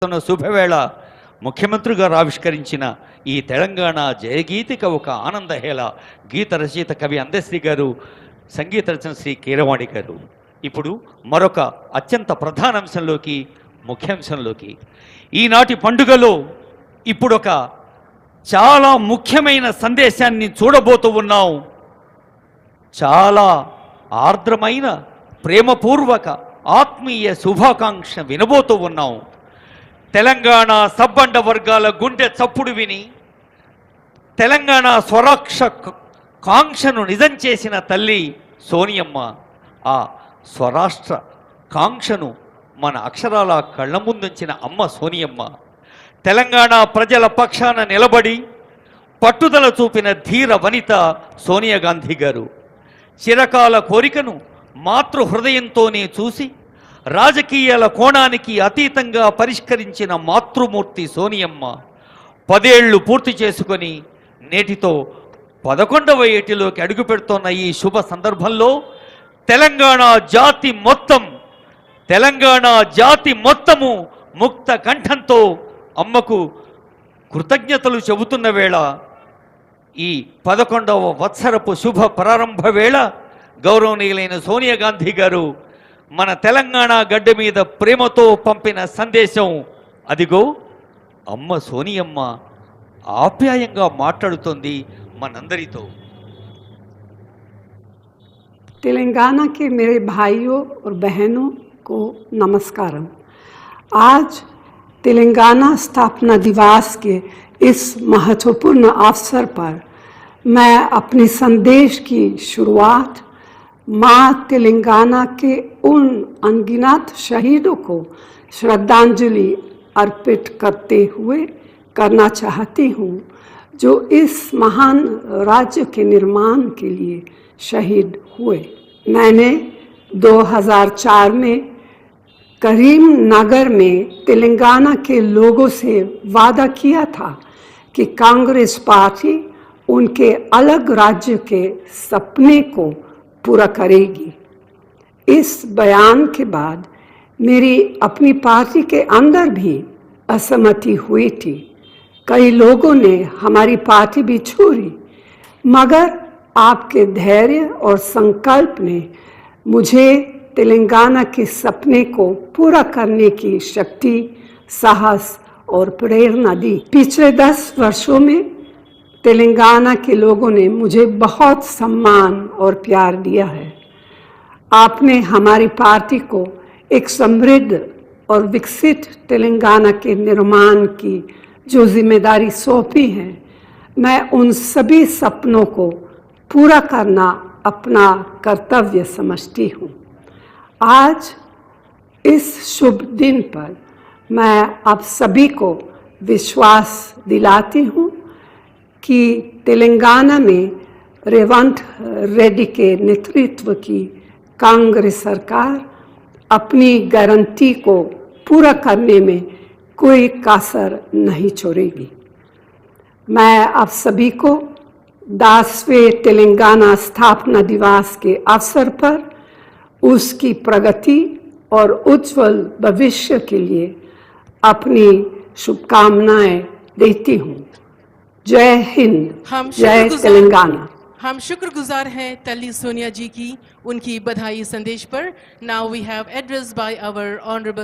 శుభవేళ ముఖ్యమంత్రి గారు ఆవిష్కరించిన ఈ తెలంగాణ జయగీతిక ఒక ఆనందహేళ. గీత రచయిత కవి అందశ్రీ గారు, సంగీత రచన శ్రీ కీరవాణి గారు. ఇప్పుడు మరొక అత్యంత ప్రధాన అంశంలోకి, ముఖ్యాంశంలోకి, ఈనాటి పండుగలో ఇప్పుడు ఒక చాలా ముఖ్యమైన సందేశాన్ని చూడబోతూ ఉన్నాం. చాలా ఆర్ద్రమైన ప్రేమపూర్వక ఆత్మీయ శుభాకాంక్ష వినబోతూ ఉన్నాం. తెలంగాణ సబ్బండ వర్గాల గుండె చప్పుడు విని తెలంగాణ స్వరాక్ష కాంక్షను నిజం చేసిన తల్లి సోనియమ్మ. ఆ స్వరాష్ట్ర కాంక్షను మన అక్షరాల కళ్ళ ముందుంచిన అమ్మ సోనియమ్మ. తెలంగాణ ప్రజల పక్షాన నిలబడి పట్టుదల చూపిన ధీర వనిత సోనియా గాంధీ గారు. చిరకాల కోరికను మాతృహృదయంతోనే చూసి రాజకీయాల కోణానికి అతీతంగా పరిష్కరించిన మాతృమూర్తి సోనియమ్మ 10 ఏళ్లు పూర్తి చేసుకొని నేటితో 11వ ఏటిలోకి అడుగు పెడుతున్న ఈ శుభ సందర్భంలో తెలంగాణ జాతి మొత్తము ముక్త కంఠంతో అమ్మకు కృతజ్ఞతలు చెబుతున్న వేళ, ఈ 11వ వత్సరపు శుభ ప్రారంభ వేళ గౌరవనీయులైన సోనియా గాంధీ గారు మన తెలంగాణ గడ్డ మీద ప్రేమతో పంపిన సందేశం అదిగో. అమ్మ సోనియమ్మ ఆప్యాయంగా మాట్లాడుతోంది మనందరితో. तेलंगाना के मेरे भाइयों और बहनों को नमस्कारम। आज तेलंगाना स्थापना दिवस के इस महत्वपूर्ण अवसर पर मैं अपने संदेश की शुरुआत माँ तेलंगाना के उन अनगिनत शहीदों को श्रद्धांजलि अर्पित करते हुए करना चाहती हूँ, जो इस महान राज्य के निर्माण के लिए शहीद हुए। मैंने 2004 में करीमनगर में तेलंगाना के लोगों से वादा किया था कि कांग्रेस पार्टी उनके अलग राज्य के सपने को पूरा करेगी। इस बयान के बाद मेरी अपनी पार्टी के अंदर भी असहमति हुई थी। कई लोगों ने हमारी पार्टी भी छोड़ी, मगर आपके धैर्य और संकल्प ने मुझे तेलंगाना के सपने को पूरा करने की शक्ति, साहस और प्रेरणा दी। पिछले 10 वर्षों में तेलंगाना के लोगों ने मुझे बहुत सम्मान और प्यार दिया है। आपने हमारी पार्टी को एक समृद्ध और विकसित तेलंगाना के निर्माण की जो जिम्मेदारी सौंपी है, मैं उन सभी सपनों को पूरा करना अपना कर्तव्य समझती हूँ। आज इस शुभ दिन पर मैं आप सभी को विश्वास दिलाती हूँ कि तेलंगाना में रेवंत रेड्डी के नेतृत्व की कांग्रेस सरकार अपनी गारंटी को पूरा करने में कोई कसर नहीं छोड़ेगी। मैं आप सभी को 10वें तेलंगाना स्थापना दिवस के अवसर पर उसकी प्रगति और उज्जवल भविष्य के लिए अपनी शुभकामनाएं देती हूँ। जय हिंद, जय तेलंगाना। हम शुक्रगुजार हैं तल्ली सोनिया जी की, उनकी बधाई संदेश पर। Now we have address by our honourable